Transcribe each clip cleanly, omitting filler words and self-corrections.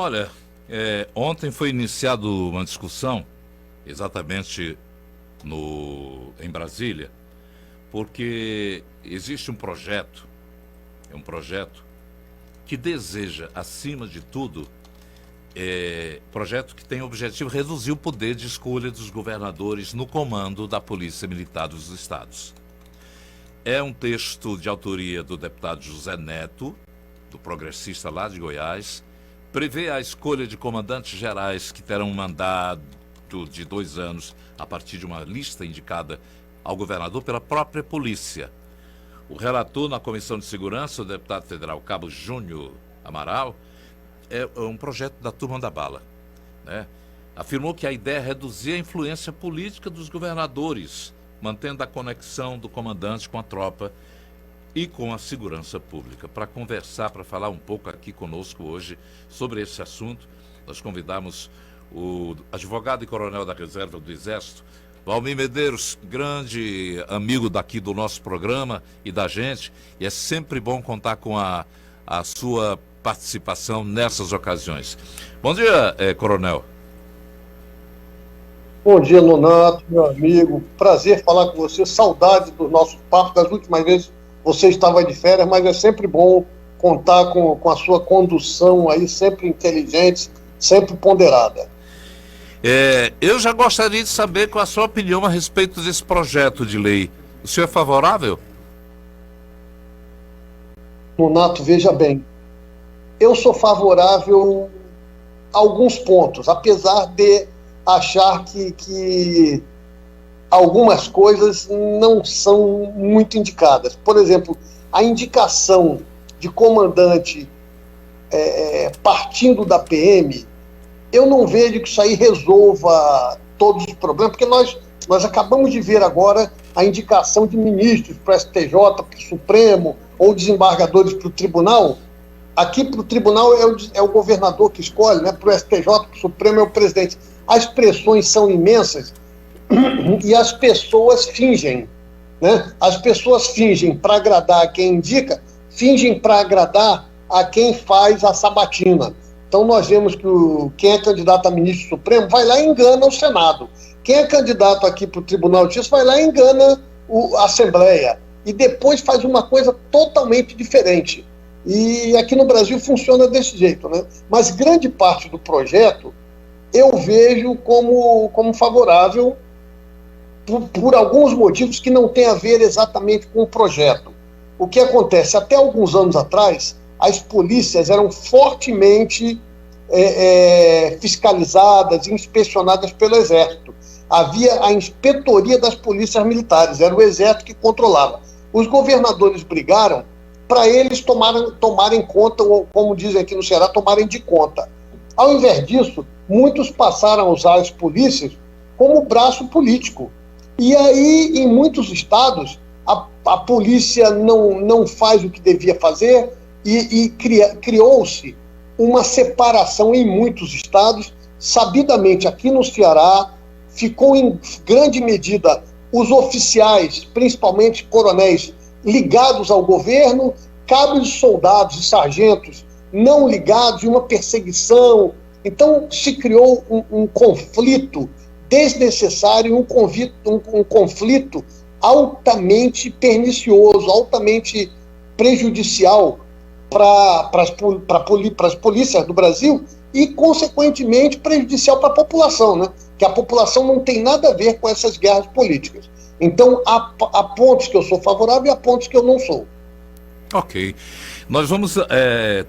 Olha, ontem foi iniciada uma discussão, exatamente em Brasília, porque existe um projeto que deseja, acima de tudo, projeto que tem o objetivo de reduzir o poder de escolha dos governadores no comando da Polícia Militar dos Estados. É um texto de autoria do deputado José Neto, do progressista lá de Goiás, prevê a escolha de comandantes gerais que terão um mandato de 2 anos a partir de uma lista indicada ao governador pela própria polícia. O relator na Comissão de Segurança, o deputado federal Cabo Júnior Amaral, é um projeto da Turma da Bala, né? Afirmou que a ideia é reduzir a influência política dos governadores, mantendo a conexão do comandante com a tropa e com a segurança pública. Para conversar, para falar um pouco aqui conosco hoje sobre esse assunto, nós convidamos o advogado e coronel da Reserva do Exército, Valmir Medeiros, grande amigo daqui do nosso programa e da gente, e é sempre bom contar com a sua participação nessas ocasiões. Bom dia, coronel. Bom dia, Nonato, meu amigo. Prazer falar com você. Saudade do nosso papo. Das últimas vezes você estava de férias, mas é sempre bom contar com a sua condução aí, sempre inteligente, sempre ponderada. Eu já gostaria de saber qual a sua opinião a respeito desse projeto de lei. O senhor é favorável? Nonato, veja bem. Eu sou favorável a alguns pontos, apesar de achar que algumas coisas não são muito indicadas. Por exemplo, a indicação de comandante partindo da PM, eu não vejo que isso aí resolva todos os problemas, porque nós acabamos de ver agora a indicação de ministros para o STJ, para o Supremo, ou desembargadores para o Tribunal. Aqui para o Tribunal é o governador que escolhe, né? Para o STJ, para o Supremo é o presidente. As pressões são imensas e as pessoas fingem, né? As pessoas fingem para agradar a quem indica, fingem para agradar a quem faz a sabatina. Então nós vemos que quem é candidato a ministro Supremo vai lá e engana o Senado. Quem é candidato aqui para o Tribunal de Justiça vai lá e engana a Assembleia. E depois faz uma coisa totalmente diferente. E aqui no Brasil funciona desse jeito, né? Mas grande parte do projeto eu vejo como favorável por alguns motivos que não tem a ver exatamente com o projeto. O que acontece? Até alguns anos atrás, as polícias eram fortemente fiscalizadas e inspecionadas pelo Exército. Havia a inspetoria das polícias militares, era o Exército que controlava. Os governadores brigaram para eles tomarem conta, ou como dizem aqui no Ceará, tomarem de conta. Ao invés disso, muitos passaram a usar as polícias como braço político. E aí, em muitos estados, a polícia não faz o que devia fazer e criou-se uma separação em muitos estados. Sabidamente, aqui no Ceará, ficou em grande medida os oficiais, principalmente coronéis, ligados ao governo, cabos de soldados e sargentos não ligados, e uma perseguição. Então se criou um conflito desnecessário, um conflito altamente pernicioso, altamente prejudicial para as polícias do Brasil e, consequentemente, prejudicial para a população, né? Que a população não tem nada a ver com essas guerras políticas. Então, há pontos que eu sou favorável e há pontos que eu não sou. Ok. Nós vamos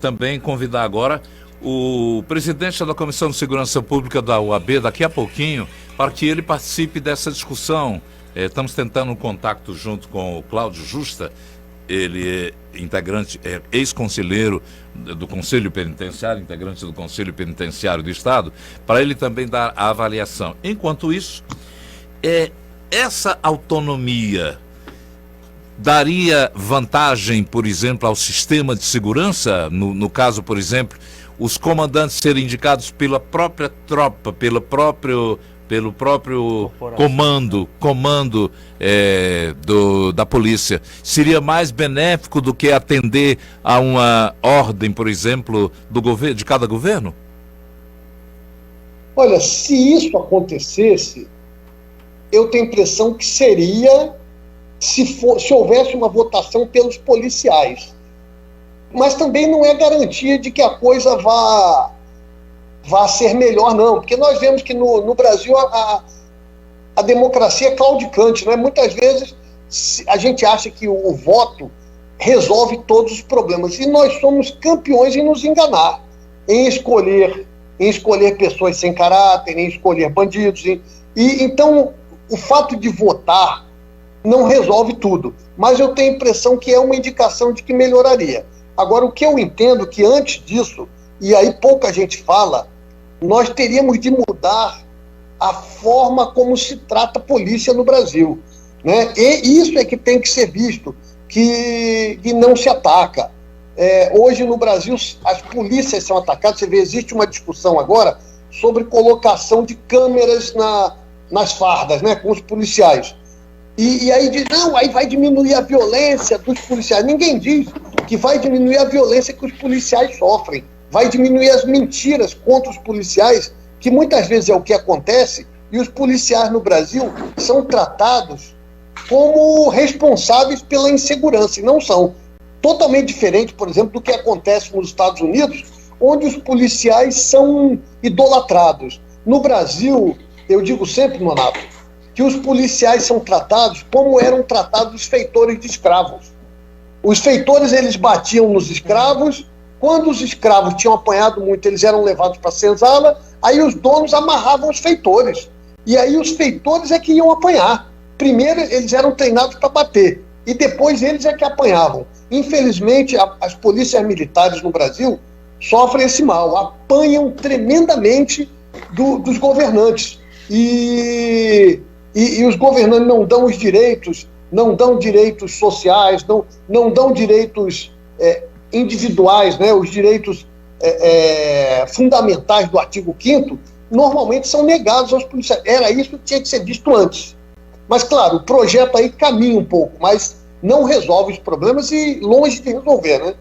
também convidar agora o presidente da Comissão de Segurança Pública da UAB, daqui a pouquinho, para que ele participe dessa discussão. Estamos tentando um contato junto com o Cláudio Justa, ele é integrante, ex-conselheiro do Conselho Penitenciário, integrante do Conselho Penitenciário do Estado, para ele também dar a avaliação. Enquanto isso, essa autonomia daria vantagem, por exemplo, ao sistema de segurança? No caso, por exemplo, os comandantes serem indicados pela própria tropa, pelo próprio comando da polícia, seria mais benéfico do que atender a uma ordem, por exemplo, de cada governo? Olha, se isso acontecesse, eu tenho a impressão que seria se houvesse uma votação pelos policiais. Mas também não é garantia de que a coisa vá ser melhor, não. Porque nós vemos que no Brasil a democracia é claudicante, né? Muitas vezes a gente acha que o voto resolve todos os problemas. E nós somos campeões em nos enganar, em escolher pessoas sem caráter, em escolher bandidos. Então, o fato de votar não resolve tudo. Mas eu tenho a impressão que é uma indicação de que melhoraria. Agora, o que eu entendo que antes disso, e aí pouca gente fala, nós teríamos de mudar a forma como se trata a polícia no Brasil, né? E isso é que tem que ser visto, que não se ataca. Hoje no Brasil as polícias são atacadas. Você vê, existe uma discussão agora sobre colocação de câmeras nas fardas, né, com os policiais. E aí diz, não, aí vai diminuir a violência dos policiais. Ninguém diz que vai diminuir a violência que os policiais sofrem. Vai diminuir as mentiras contra os policiais, que muitas vezes é o que acontece, e os policiais no Brasil são tratados como responsáveis pela insegurança, e não são. Totalmente diferente, por exemplo, do que acontece nos Estados Unidos, onde os policiais são idolatrados. No Brasil, eu digo sempre, Nonato, que os policiais são tratados como eram tratados os feitores de escravos. Os feitores, eles batiam nos escravos. Quando os escravos tinham apanhado muito, eles eram levados para a senzala, aí os donos amarravam os feitores. E aí os feitores é que iam apanhar. Primeiro eles eram treinados para bater, e depois eles é que apanhavam. Infelizmente, as polícias militares no Brasil sofrem esse mal, apanham tremendamente dos governantes. E os governantes não dão os direitos, não dão direitos sociais, não dão direitos individuais, né? Os direitos fundamentais do artigo 5º, normalmente são negados aos policiais. Era isso que tinha que ser visto antes. Mas, claro, o projeto aí caminha um pouco, mas não resolve os problemas e longe de resolver, né?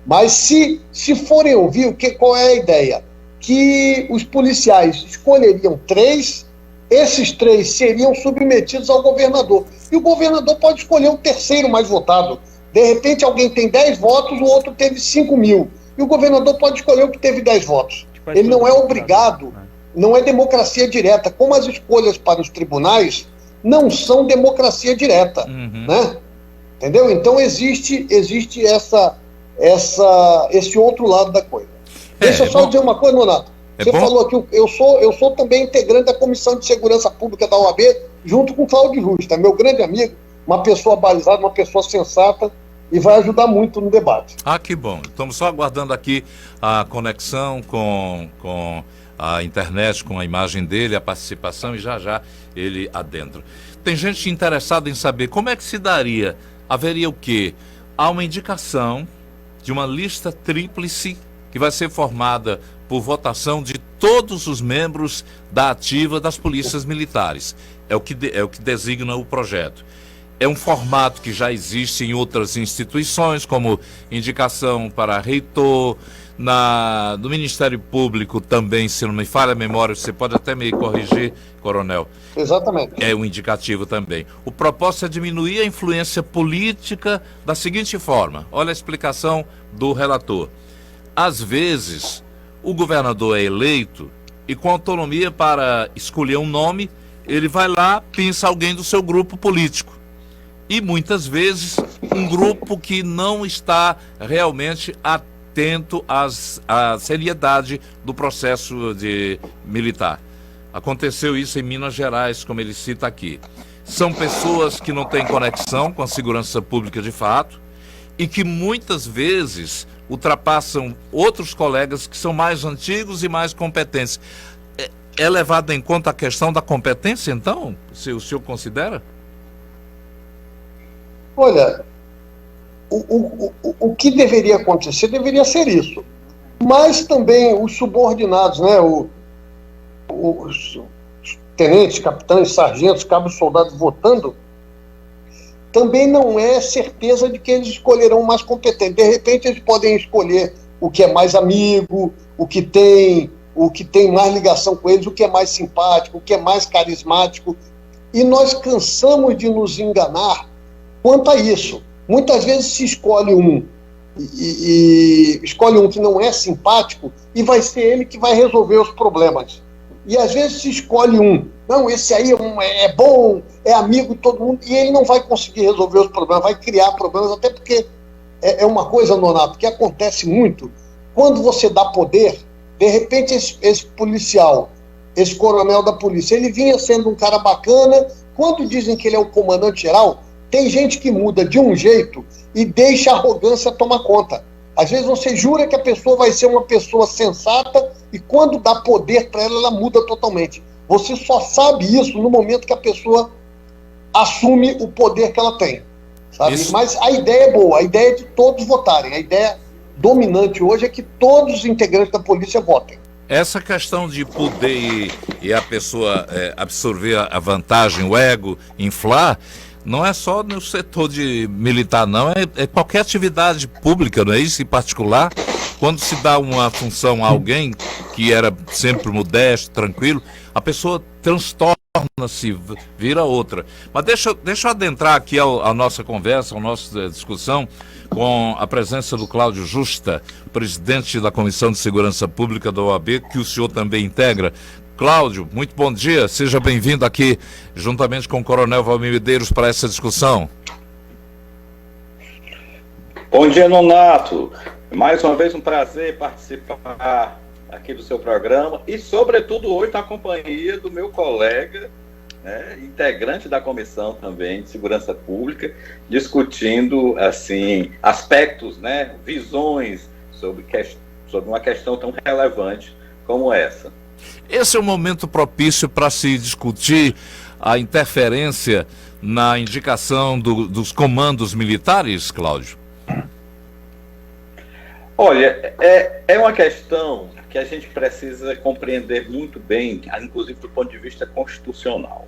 Mas se forem ouvir, qual é a ideia? Que os policiais escolheriam 3, esses 3 seriam submetidos ao governador. E o governador pode escolher o terceiro mais votado. De repente alguém tem 10 votos, o outro teve 5 mil. E o governador pode escolher o que teve 10 votos. Ele não é obrigado, não é democracia direta. Como as escolhas para os tribunais não são democracia direta, né? Entendeu? Então existe esse outro lado da coisa. Deixa eu só dizer uma coisa, Nonato. Você falou que eu sou também integrante da Comissão de Segurança Pública da OAB, junto com o Cláudio Justa, meu grande amigo, uma pessoa balizada, uma pessoa sensata, e vai ajudar muito no debate. Ah, que bom. Estamos só aguardando aqui a conexão com a internet, com a imagem dele, a participação, e já ele adentra. Tem gente interessada em saber como é que se daria, haveria o quê? Há uma indicação de uma lista tríplice que vai ser formada por votação de todos os membros da ativa das polícias militares. É o que designa o projeto. É um formato que já existe em outras instituições, como indicação para reitor, do Ministério Público também, se não me falha a memória, você pode até me corrigir, coronel. Exatamente. É um indicativo também. O propósito é diminuir a influência política da seguinte forma. Olha a explicação do relator. Às vezes, o governador é eleito e com autonomia para escolher um nome, ele vai lá, pensa alguém do seu grupo político. E muitas vezes um grupo que não está realmente atento à seriedade do processo militar. Aconteceu isso em Minas Gerais, como ele cita aqui. São pessoas que não têm conexão com a segurança pública de fato e que muitas vezes ultrapassam outros colegas que são mais antigos e mais competentes. É levada em conta a questão da competência, então? Se o senhor considera? Olha, o que deveria acontecer deveria ser isso. Mas também os subordinados, né, os tenentes, capitães, sargentos, cabos, soldados votando, também não é certeza de que eles escolherão o mais competente. De repente eles podem escolher o que é mais amigo, o que tem o que tem mais ligação com eles, o que é mais simpático, o que é mais carismático. E nós cansamos de nos enganar quanto a isso. Muitas vezes se escolhe um, escolhe um que não é simpático e vai ser ele que vai resolver os problemas. E às vezes se escolhe um, não, esse aí é bom, é amigo de todo mundo, e ele não vai conseguir resolver os problemas, vai criar problemas, até porque é uma coisa, Nonato, que acontece muito, quando você dá poder, de repente esse policial, esse coronel da polícia, ele vinha sendo um cara bacana, quando dizem que ele é o comandante geral, tem gente que muda de um jeito e deixa a arrogância tomar conta. Às vezes você jura que a pessoa vai ser uma pessoa sensata e quando dá poder para ela, ela muda totalmente. Você só sabe isso no momento que a pessoa assume o poder que ela tem. Sabe? Mas a ideia é boa, a ideia é de todos votarem. A ideia dominante hoje é que todos os integrantes da polícia votem. Essa questão de poder e a pessoa absorver a vantagem, o ego, inflar, não é só no setor de militar, não. É qualquer atividade pública, não é isso? Em particular, quando se dá uma função a alguém que era sempre modesto, tranquilo, a pessoa transtorna-se, vira outra. Mas deixa eu adentrar aqui a nossa conversa, a nossa discussão, com a presença do Cláudio Justa, presidente da Comissão de Segurança Pública da OAB, que o senhor também integra. Cláudio, muito bom dia, seja bem-vindo aqui, juntamente com o Coronel Valmir Medeiros, para essa discussão. Bom dia, Nonato. Mais uma vez um prazer participar aqui do seu programa e, sobretudo, hoje na companhia do meu colega, integrante da comissão também de segurança pública, discutindo assim aspectos, visões sobre uma questão tão relevante como essa. Esse é o momento propício para se discutir a interferência na indicação dos comandos militares, Cláudio? Olha, é uma questão que a gente precisa compreender muito bem, inclusive do ponto de vista constitucional.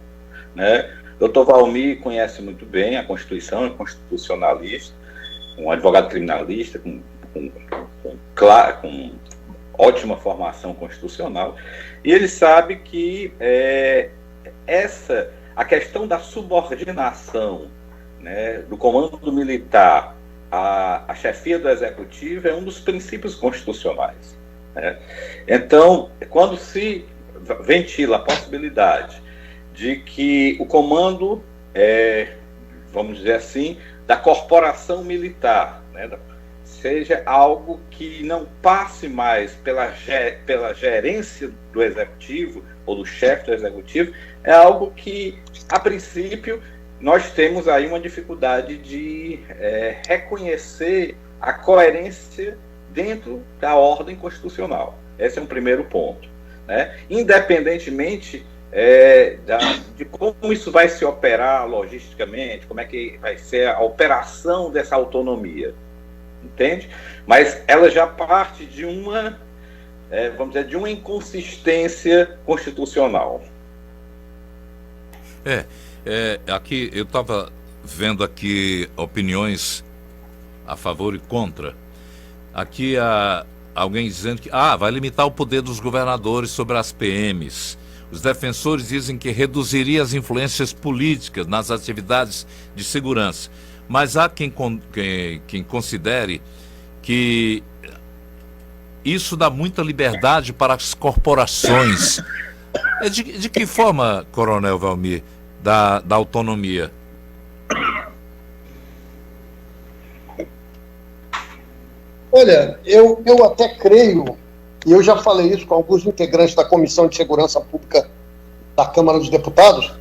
Dr. Valmir conhece muito bem a Constituição, é constitucionalista, um advogado criminalista com ótima formação constitucional, e ele sabe que a questão da subordinação do comando militar à chefia do executivo é um dos princípios constitucionais. Então, quando se ventila a possibilidade de que o comando, vamos dizer assim, da corporação militar, seja algo que não passe mais pela gerência do executivo ou do chefe do executivo, é algo que, a princípio, nós temos aí uma dificuldade de reconhecer a coerência dentro da ordem constitucional. Esse é um primeiro ponto. Independentemente de como isso vai se operar logisticamente, como é que vai ser a operação dessa autonomia. Entende? Mas ela já parte de uma, vamos dizer, de uma inconsistência constitucional. Aqui eu estava vendo aqui opiniões a favor e contra. Aqui há alguém dizendo que vai limitar o poder dos governadores sobre as PMs. Os defensores dizem que reduziria as influências políticas nas atividades de segurança. Mas há quem considere que isso dá muita liberdade para as corporações. De que forma, Coronel Valmir, da autonomia? Olha, eu até creio, e eu já falei isso com alguns integrantes da Comissão de Segurança Pública da Câmara dos Deputados,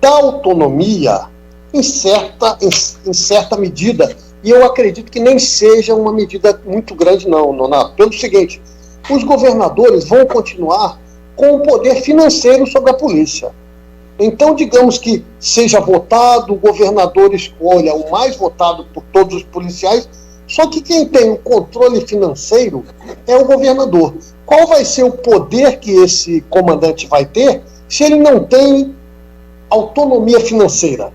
da autonomia em certa medida, e eu acredito que nem seja uma medida muito grande não, Nonato, pelo seguinte, os governadores vão continuar com o poder financeiro sobre a polícia. Então, digamos que seja votado, o governador escolha o mais votado por todos os policiais, só que quem tem o controle financeiro é o governador. Qual vai ser o poder que esse comandante vai ter se ele não tem autonomia financeira?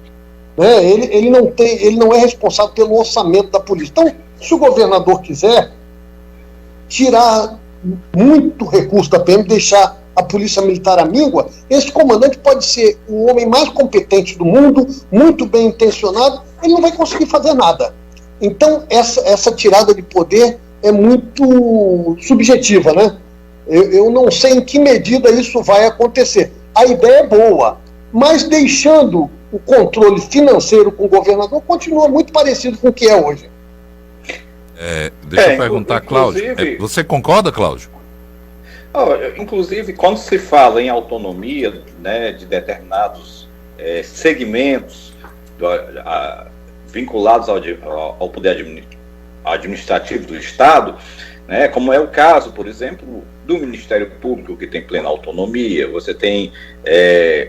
Ele não é responsável pelo orçamento da polícia. Então, se o governador quiser tirar muito recurso da PM, deixar a polícia militar à míngua, esse comandante pode ser o homem mais competente do mundo, muito bem intencionado, ele não vai conseguir fazer nada. Então, essa tirada de poder é muito subjetiva, né? Eu não sei em que medida isso vai acontecer. A ideia é boa, mas deixando o controle financeiro com o governador continua muito parecido com o que é hoje. Deixa eu perguntar, Cláudio. Você concorda, Cláudio? Inclusive, quando se fala em autonomia, né, de determinados segmentos vinculados ao poder administrativo do Estado, né, como é o caso, por exemplo, do Ministério Público, que tem plena autonomia, você tem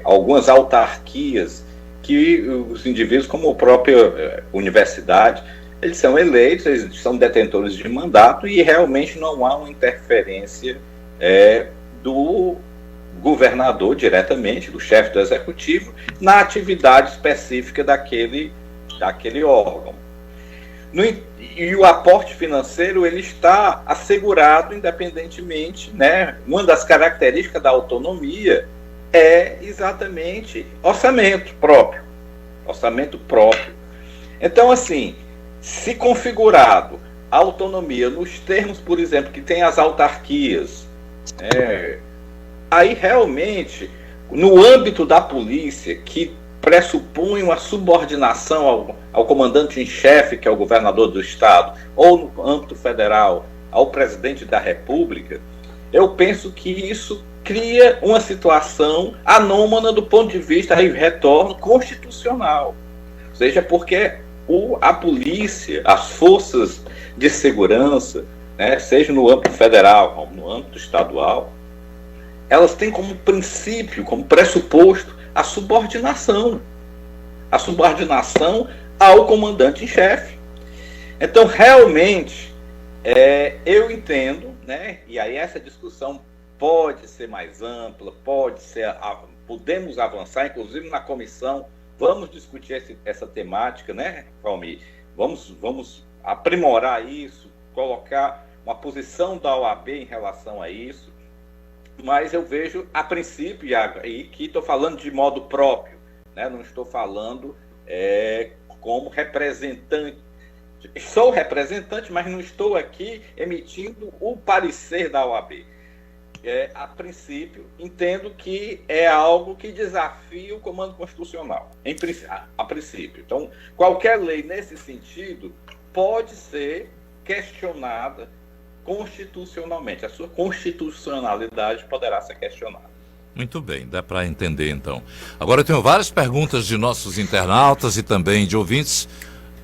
algumas autarquias que os indivíduos, como a própria universidade, eles são eleitos, eles são detentores de mandato e realmente não há uma interferência do governador diretamente, do chefe do executivo, na atividade específica daquele órgão. E o aporte financeiro ele está assegurado independentemente, né? Uma das características da autonomia é exatamente orçamento próprio. Então, assim, se configurado a autonomia nos termos, por exemplo, que tem as autarquias, aí realmente, no âmbito da polícia, que pressupõe uma subordinação ao comandante em chefe, que é o governador do estado, ou no âmbito federal, ao presidente da República, eu penso que isso cria uma situação anômala do ponto de vista, aí retorno, constitucional. Ou seja, porque a polícia, as forças de segurança, né, seja no âmbito federal como no âmbito estadual, elas têm como princípio, como pressuposto, a subordinação ao comandante em chefe. Então, realmente, eu entendo, né, e aí essa discussão pode ser mais ampla, podemos avançar, inclusive na comissão, vamos discutir essa temática, né, Valmir? Vamos aprimorar isso, colocar uma posição da OAB em relação a isso, mas eu vejo, a princípio, Iago, e que estou falando de modo próprio, né, não estou falando como representante. Sou representante, mas não estou aqui emitindo o parecer da OAB. A princípio, entendo que é algo que desafia o comando constitucional, a princípio. Então, qualquer lei nesse sentido pode ser questionada constitucionalmente. A sua constitucionalidade poderá ser questionada. Muito bem, dá para entender então. Agora eu tenho várias perguntas de nossos internautas e também de ouvintes.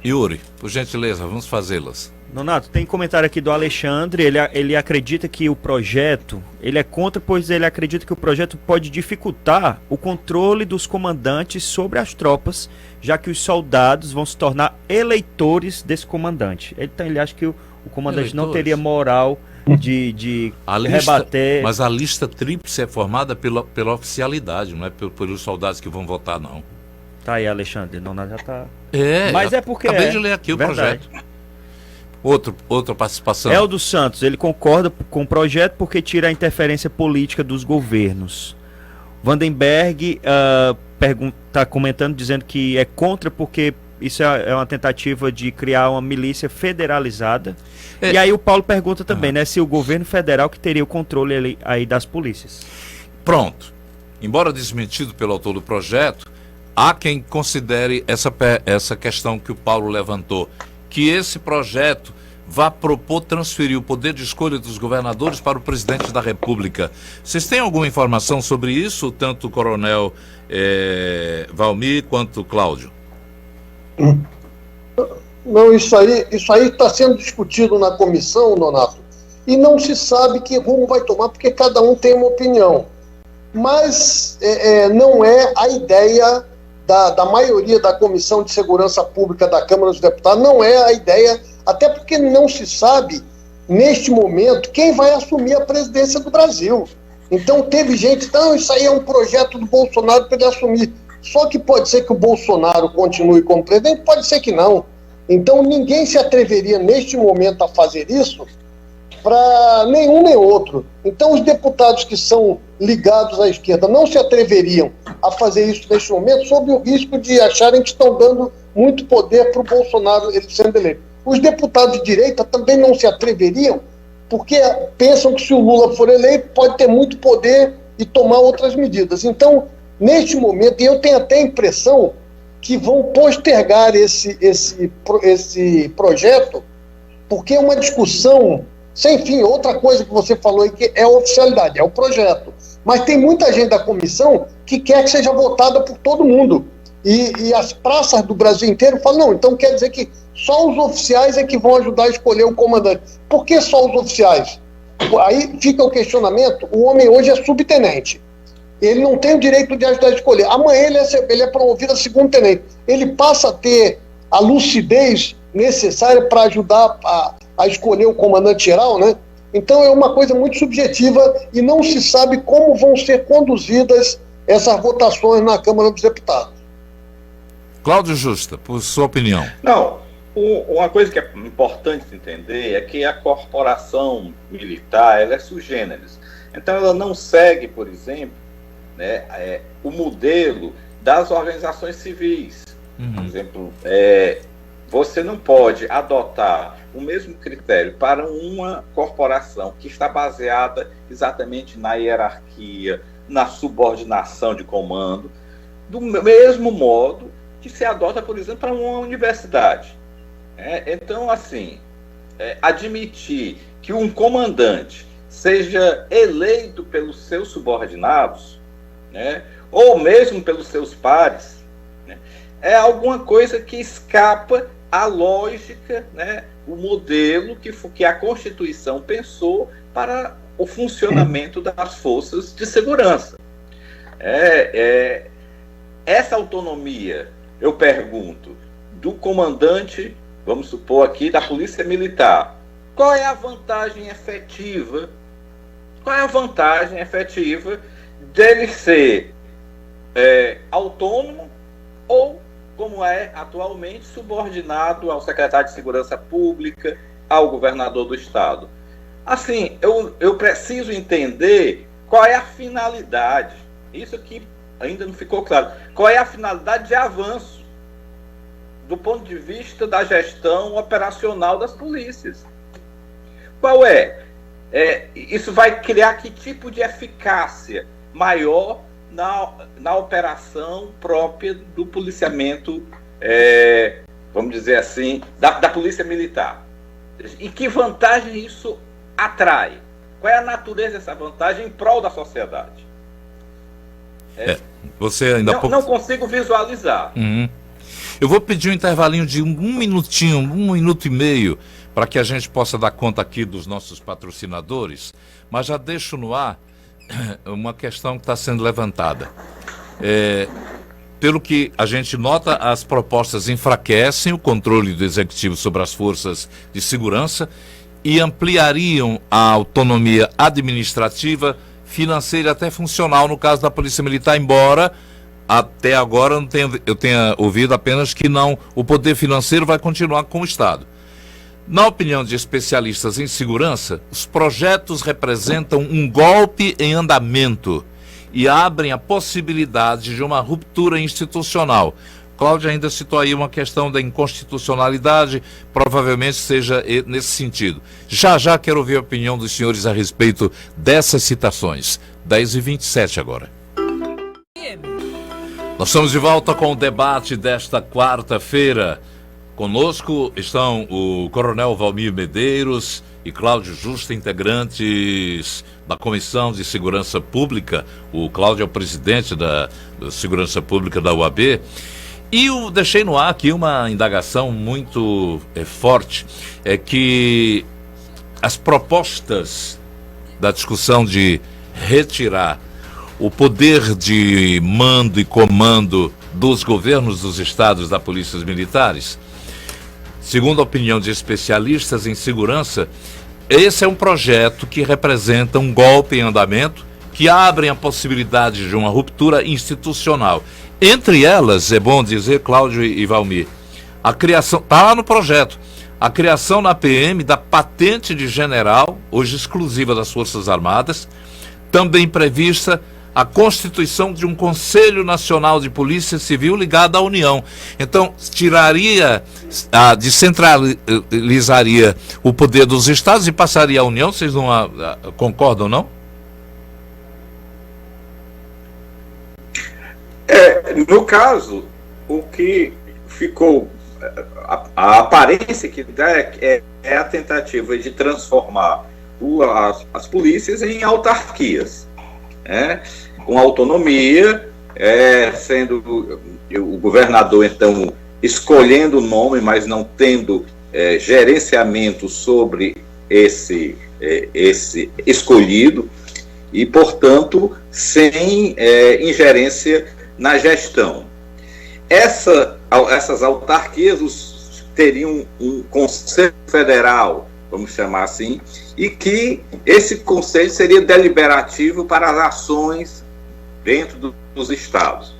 Yuri, por gentileza, vamos fazê-las. Nonato, tem comentário aqui do Alexandre, ele acredita que o projeto, ele é contra, pois ele acredita que o projeto pode dificultar o controle dos comandantes sobre as tropas, já que os soldados vão se tornar eleitores desse comandante. Então ele acha que o comandante não teria moral de rebater... Mas a lista tríplice é formada pela oficialidade, não é pelos soldados que vão votar, não. Tá aí, Alexandre, Nonato já tá... Mas é porque acabei de ler aqui o projeto. Outra participação. Eldo Santos, ele concorda com o projeto porque tira a interferência política dos governos. Vandenberg está comentando, dizendo que é contra porque isso é uma tentativa de criar uma milícia federalizada. E aí o Paulo pergunta também, né, se o governo federal que teria o controle aí das polícias. Pronto. Embora desmentido pelo autor do projeto, há quem considere essa questão que o Paulo levantou, que esse projeto vá propor transferir o poder de escolha dos governadores para o presidente da República. Vocês têm alguma informação sobre isso, tanto o coronel Valmir quanto o Cláudio? Não, isso aí está sendo discutido na comissão, Nonato, e não se sabe que rumo vai tomar, porque cada um tem uma opinião. Mas não é a ideia da maioria da Comissão de Segurança Pública da Câmara dos Deputados, não é a ideia, até porque não se sabe, neste momento, quem vai assumir a presidência do Brasil. Então teve gente, isso aí é um projeto do Bolsonaro para ele assumir. Só que pode ser que o Bolsonaro continue como presidente, pode ser que não. Então ninguém se atreveria neste momento a fazer isso, para nenhum nem outro. Então, os deputados que são ligados à esquerda não se atreveriam a fazer isso neste momento, sob o risco de acharem que estão dando muito poder para o Bolsonaro ele sendo eleito. Os deputados de direita também não se atreveriam, porque pensam que se o Lula for eleito, pode ter muito poder e tomar outras medidas. Então, neste momento, e eu tenho até a impressão que vão postergar esse projeto, porque é uma discussão sem fim. Outra coisa que você falou aí, que é a oficialidade, é o projeto. Mas tem muita gente da comissão que quer que seja votada por todo mundo. E as praças do Brasil inteiro falam, não, então quer dizer que só os oficiais é que vão ajudar a escolher o comandante. Por que só os oficiais? Aí fica o questionamento, o homem hoje é subtenente. Ele não tem o direito de ajudar a escolher. Amanhã ele é promovido a segundo tenente. Ele passa a ter a lucidez necessária para ajudar a escolher o comandante-geral, né? Então é uma coisa muito subjetiva e não se sabe como vão ser conduzidas essas votações na Câmara dos Deputados. Cláudio Justa, por sua opinião. Não, uma coisa que é importante entender é que a corporação militar ela é sui generis. Então ela não segue, por exemplo, né, o modelo das organizações civis. Por exemplo, você não pode adotar o mesmo critério para uma corporação que está baseada exatamente na hierarquia, na subordinação de comando, do mesmo modo que se adota, por exemplo, para uma universidade. Então, assim, admitir que um comandante seja eleito pelos seus subordinados, né, ou mesmo pelos seus pares, né, é alguma coisa que escapa à lógica, né, o modelo que a Constituição pensou para o funcionamento das forças de segurança. Essa autonomia, eu pergunto, do comandante, vamos supor aqui, da Polícia Militar, qual é a vantagem efetiva? Qual é a vantagem efetiva dele ser autônomo ou, como é atualmente, subordinado ao secretário de Segurança Pública, ao governador do Estado? Assim, eu preciso entender qual é a finalidade. Isso aqui ainda não ficou claro. Qual é a finalidade de avanço do ponto de vista da gestão operacional das polícias? Qual é? Isso vai criar que tipo de eficácia maior na operação própria do policiamento, vamos dizer assim, da polícia militar? E que vantagem isso atrai? Qual é a natureza dessa vantagem em prol da sociedade? Você ainda não consigo visualizar. Eu vou pedir um intervalinho de um minutinho, 1 minuto e meio, para que a gente possa dar conta aqui dos nossos patrocinadores, mas já deixo no ar uma questão que está sendo levantada. Pelo que a gente nota, as propostas enfraquecem o controle do Executivo sobre as forças de segurança e ampliariam a autonomia administrativa, financeira e até funcional no caso da Polícia Militar, embora até agora eu tenha ouvido apenas que o poder financeiro vai continuar com o Estado. Na opinião de especialistas em segurança, os projetos representam um golpe em andamento e abrem a possibilidade de uma ruptura institucional. Cláudio ainda citou aí uma questão da inconstitucionalidade, provavelmente seja nesse sentido. Já quero ouvir a opinião dos senhores a respeito dessas citações. 10h27 agora. Nós estamos de volta com o debate desta quarta-feira. Conosco estão o Coronel Valmir Medeiros e Cláudio Justa, integrantes da Comissão de Segurança Pública. O Cláudio é o presidente da Segurança Pública da UAB. E eu deixei no ar aqui uma indagação muito forte, que as propostas da discussão de retirar o poder de mando e comando dos governos dos estados da polícias militares, segundo a opinião de especialistas em segurança, esse é um projeto que representa um golpe em andamento que abre a possibilidade de uma ruptura institucional. Entre elas, é bom dizer, Cláudio e Valmir, a criação, está lá no projeto, a criação na PM da patente de general, hoje exclusiva das Forças Armadas, também prevista a constituição de um Conselho Nacional de Polícia Civil ligado à União. Então, descentralizaria o poder dos estados e passaria à União. Vocês não concordam, não? No caso, o que ficou, a aparência que dá é a tentativa de transformar as polícias em autarquias, com autonomia, sendo o governador, então, escolhendo o nome, mas não tendo gerenciamento sobre esse escolhido, e, portanto, sem ingerência na gestão. Essas autarquias teriam um Conselho Federal, vamos chamar assim, e que esse conselho seria deliberativo para as ações dentro dos estados.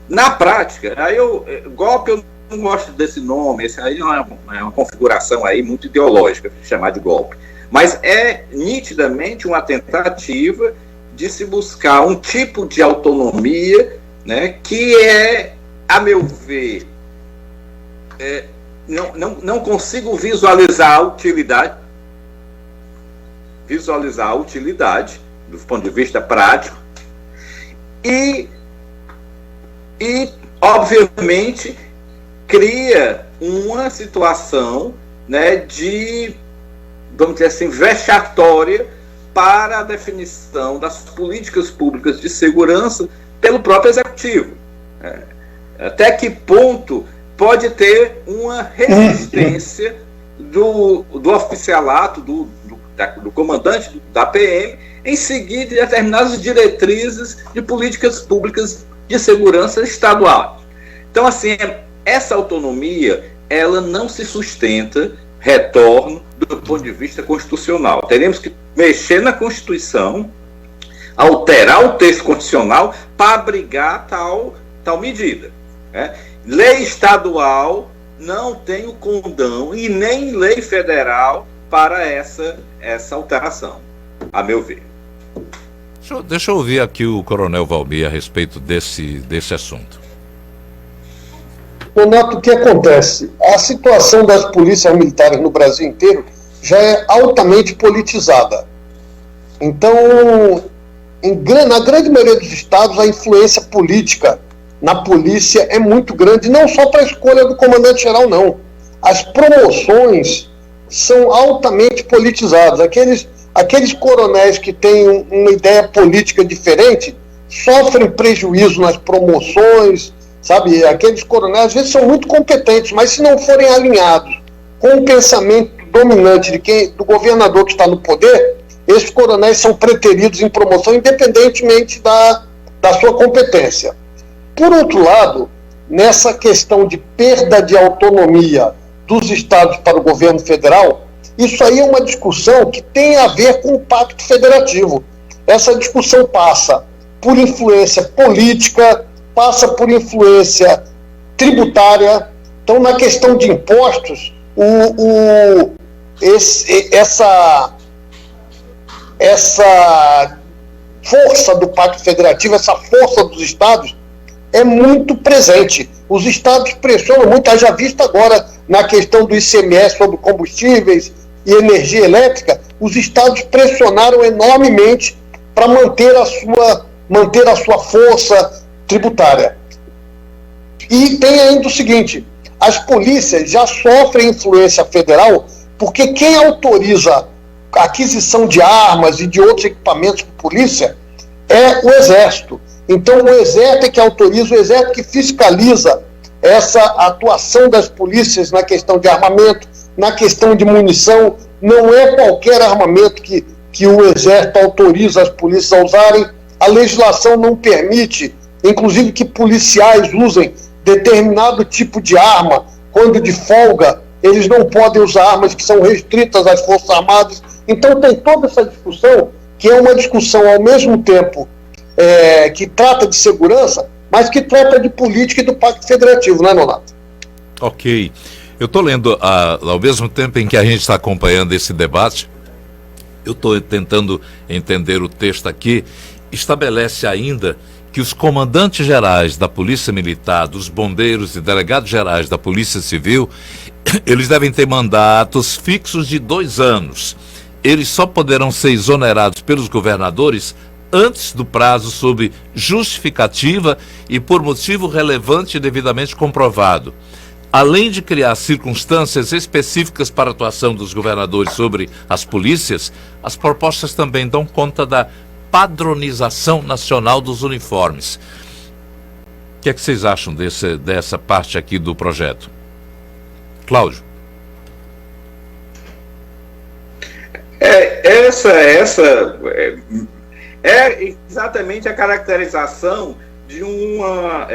Na prática, golpe eu não gosto desse nome, esse aí é uma configuração aí muito ideológica, chamar de golpe, mas é nitidamente uma tentativa de se buscar um tipo de autonomia, que a meu ver, não consigo visualizar a utilidade do ponto de vista prático e obviamente cria uma situação de, vamos dizer assim, vexatória para a definição das políticas públicas de segurança pelo próprio executivo. Até que ponto pode ter uma resistência do oficialato, do comandante da PM, em seguir determinadas diretrizes de políticas públicas de segurança estadual. Então, assim, essa autonomia, ela não se sustenta, retorno, do ponto de vista constitucional. Teremos que mexer na Constituição, alterar o texto constitucional para abrigar tal medida. Lei estadual não tem o condão e nem lei federal para essa alteração, a meu ver. Deixa eu ouvir aqui o Coronel Valmir a respeito desse assunto. Nonato, o que acontece? A situação das polícias militares no Brasil inteiro já é altamente politizada. Então, na grande maioria dos estados, a influência política na polícia é muito grande, não só para a escolha do comandante-geral, não. As promoções são altamente politizadas. Aqueles coronéis que têm uma ideia política diferente sofrem prejuízo nas promoções, sabe? Aqueles coronéis, às vezes, são muito competentes, mas se não forem alinhados com o pensamento dominante do governador que está no poder, esses coronéis são preteridos em promoção, independentemente da sua competência. Por outro lado, nessa questão de perda de autonomia dos estados para o governo federal, isso aí é uma discussão que tem a ver com o Pacto Federativo. Essa discussão passa por influência política, passa por influência tributária. Então, na questão de impostos, essa força do Pacto Federativo, essa força dos estados, é muito presente. Os estados pressionam muito, haja visto agora na questão do ICMS sobre combustíveis e energia elétrica, os estados pressionaram enormemente para manter a sua força tributária. E tem ainda o seguinte, as polícias já sofrem influência federal, porque quem autoriza a aquisição de armas e de outros equipamentos para a polícia é o Exército. Então, o Exército é que autoriza, o Exército que fiscaliza essa atuação das polícias na questão de armamento, na questão de munição. Não é qualquer armamento que o Exército autoriza as polícias a usarem. A legislação não permite, inclusive, que policiais usem determinado tipo de arma. Quando de folga, eles não podem usar armas que são restritas às Forças Armadas. Então, tem toda essa discussão, que é uma discussão, ao mesmo tempo, que trata de segurança, mas que trata de política e do Pacto Federativo, né, Nonato? Ok. Eu estou lendo, ao mesmo tempo em que a gente está acompanhando esse debate, eu estou tentando entender o texto aqui, estabelece ainda que os comandantes gerais da Polícia Militar, dos bombeiros e delegados gerais da Polícia Civil, eles devem ter mandatos fixos de 2 anos. Eles só poderão ser exonerados pelos governadores antes do prazo sob justificativa e por motivo relevante e devidamente comprovado. Além de criar circunstâncias específicas para a atuação dos governadores sobre as polícias, as propostas também dão conta da padronização nacional dos uniformes. O que é que vocês acham dessa parte aqui do projeto? Cláudio. Essa é exatamente a caracterização de uma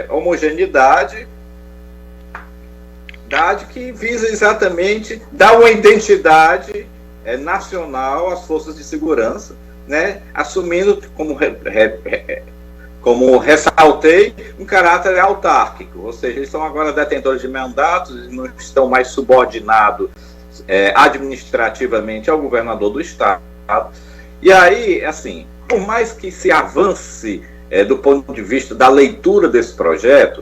homogeneidade que visa exatamente dar uma identidade nacional às forças de segurança, né, assumindo, como ressaltei, um caráter autárquico, ou seja, eles são agora detentores de mandatos e não estão mais subordinados administrativamente ao governador do estado. E aí, assim, por mais que se avance do ponto de vista da leitura desse projeto,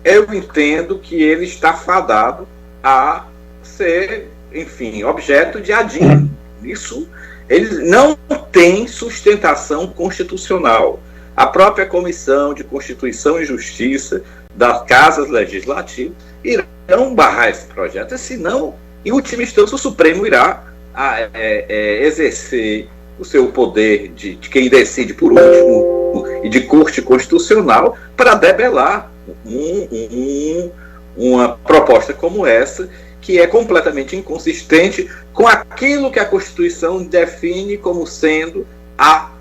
eu entendo que ele está fadado a ser, enfim, objeto de adendo. Isso, ele não tem sustentação constitucional. A própria Comissão de Constituição e Justiça das Casas Legislativas irão barrar esse projeto, senão, em última instância, o Supremo irá exercer o seu poder de quem decide por último e de corte constitucional para debelar uma proposta como essa, que é completamente inconsistente com aquilo que a Constituição define como sendo a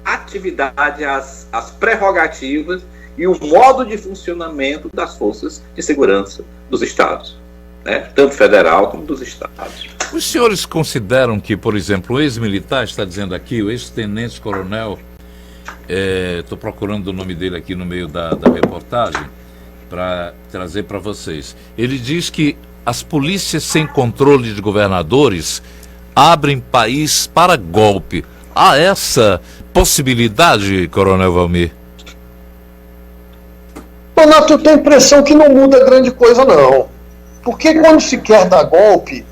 atividade, as prerrogativas e o modo de funcionamento das forças de segurança dos Estados, né? Tanto federal como dos Estados. Os senhores consideram que, por exemplo, o ex-militar, está dizendo aqui, o ex-tenente-coronel, estou procurando o nome dele aqui no meio da reportagem, para trazer para vocês. Ele diz que as polícias sem controle de governadores abrem país para golpe. Há essa possibilidade, Coronel Valmir? Donato, eu tenho a impressão que não muda grande coisa, não. Porque quando se quer dar golpe,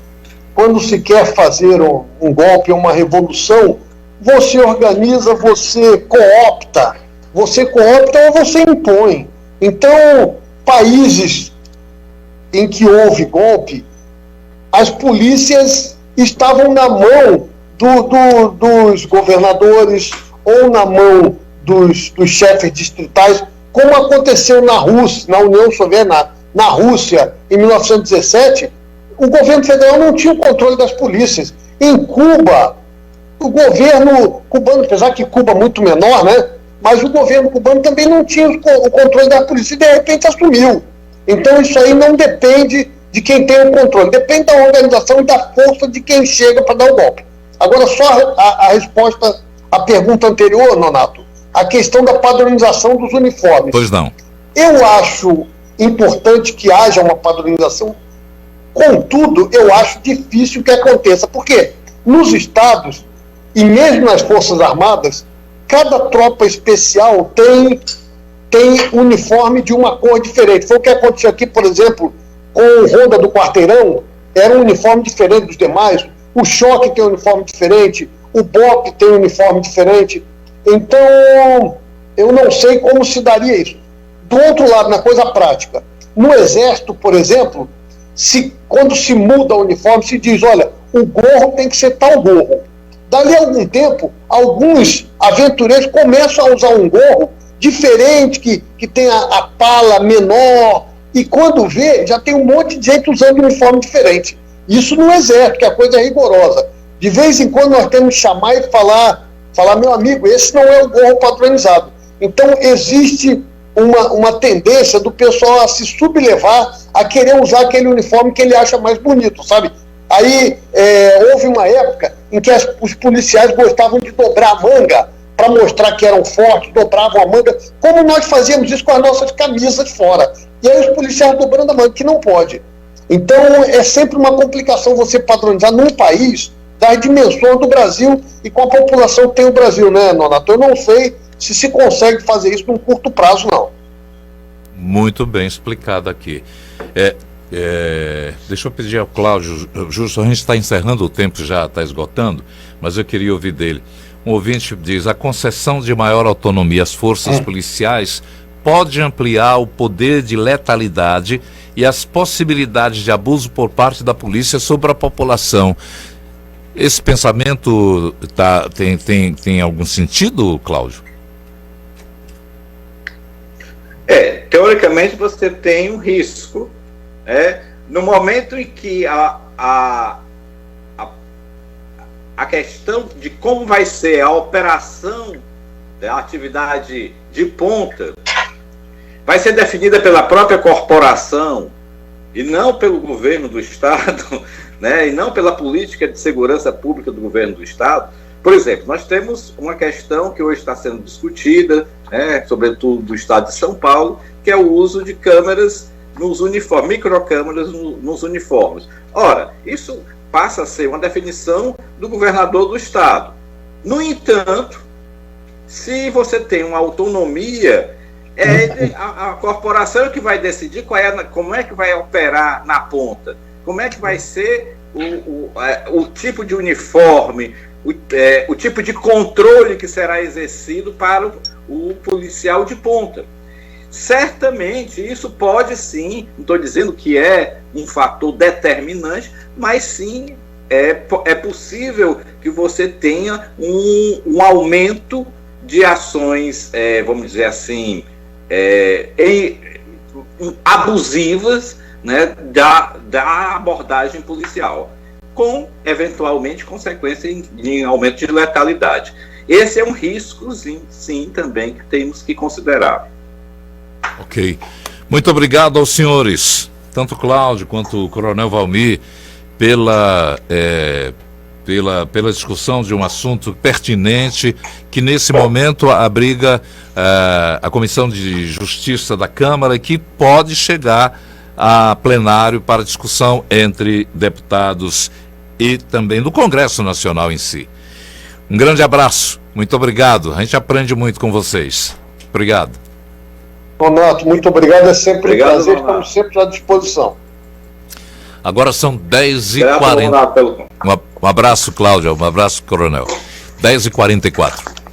quando se quer fazer um golpe, uma revolução, você organiza, você coopta ou você impõe. Então, países em que houve golpe, as polícias estavam na mão dos governadores ou na mão dos chefes distritais, como aconteceu na Rússia, na União Soviética, na Rússia, em 1917, o governo federal não tinha o controle das polícias. Em Cuba, o governo cubano, apesar que Cuba é muito menor, né? Mas o governo cubano também não tinha o controle da polícia e de repente assumiu. Então isso aí não depende de quem tem o controle, depende da organização e da força de quem chega para dar o golpe. Agora, só a resposta à pergunta anterior, Nonato, a questão da padronização dos uniformes. Pois não. Eu acho importante que haja uma padronização, contudo, eu acho difícil que aconteça, porque nos estados, e mesmo nas Forças Armadas, cada tropa especial tem uniforme de uma cor diferente. Foi o que aconteceu aqui, por exemplo, com o Ronda do Quarteirão, era um uniforme diferente dos demais, o Choque tem um uniforme diferente, o BOP tem um uniforme diferente. Então, eu não sei como se daria isso. Do outro lado, na coisa prática, no Exército, por exemplo, quando se muda o uniforme, se diz, olha, o gorro tem que ser tal gorro. Dali a algum tempo, alguns aventureiros começam a usar um gorro diferente, que tem a pala menor, e quando vê, já tem um monte de gente usando um uniforme diferente. Isso no Exército, que a coisa é rigorosa. De vez em quando nós temos que chamar e falar, meu amigo, esse não é o gorro padronizado. Então existe uma tendência do pessoal a se sublevar a querer usar aquele uniforme que ele acha mais bonito, sabe? Aí houve uma época em que os policiais gostavam de dobrar a manga para mostrar que eram fortes, dobravam a manga, como nós fazíamos isso com as nossas camisas fora. E aí os policiais dobrando a manga, que não pode. Então, é sempre uma complicação você padronizar num país das dimensões do Brasil e com a população que tem o Brasil, né, Nonato? Eu não sei se consegue fazer isso num curto prazo, não. Muito bem explicado aqui. Deixa eu pedir ao Cláudio, justo, a gente está encerrando, o tempo já está esgotando, mas eu queria ouvir dele. Um ouvinte diz: a concessão de maior autonomia às forças policiais pode ampliar o poder de letalidade e as possibilidades de abuso por parte da polícia sobre a população. Esse pensamento tem algum sentido, Cláudio? Teoricamente você tem um risco, no momento em que a questão de como vai ser a operação da atividade de ponta vai ser definida pela própria corporação e não pelo governo do Estado, né, e não pela política de segurança pública do governo do Estado. Por exemplo, nós temos uma questão que hoje está sendo discutida, sobretudo do Estado de São Paulo, que é o uso de câmeras nos uniformes, microcâmeras nos uniformes. Ora, isso passa a ser uma definição do governador do Estado. No entanto, se você tem uma autonomia, a corporação que vai decidir como é que vai operar na ponta, como é que vai ser o tipo de uniforme, o tipo de controle que será exercido para o policial de ponta. Certamente isso pode sim, não estou dizendo que é um fator determinante, mas sim é possível que você tenha um aumento de ações, vamos dizer assim, abusivas, né, da abordagem policial, com eventualmente consequência em aumento de letalidade. Esse é um risco, sim, também que temos que considerar. Ok. Muito obrigado aos senhores, tanto Cláudio quanto o Coronel Valmir, pela discussão de um assunto pertinente que nesse momento abriga a Comissão de Justiça da Câmara e que pode chegar a plenário para discussão entre deputados e também do Congresso Nacional em si. Um grande abraço, muito obrigado, a gente aprende muito com vocês. Obrigado. Nonato, muito obrigado, é sempre um prazer, estamos sempre à disposição. Agora são 10h40. Um abraço, Cláudio, um abraço, Coronel. 10h44.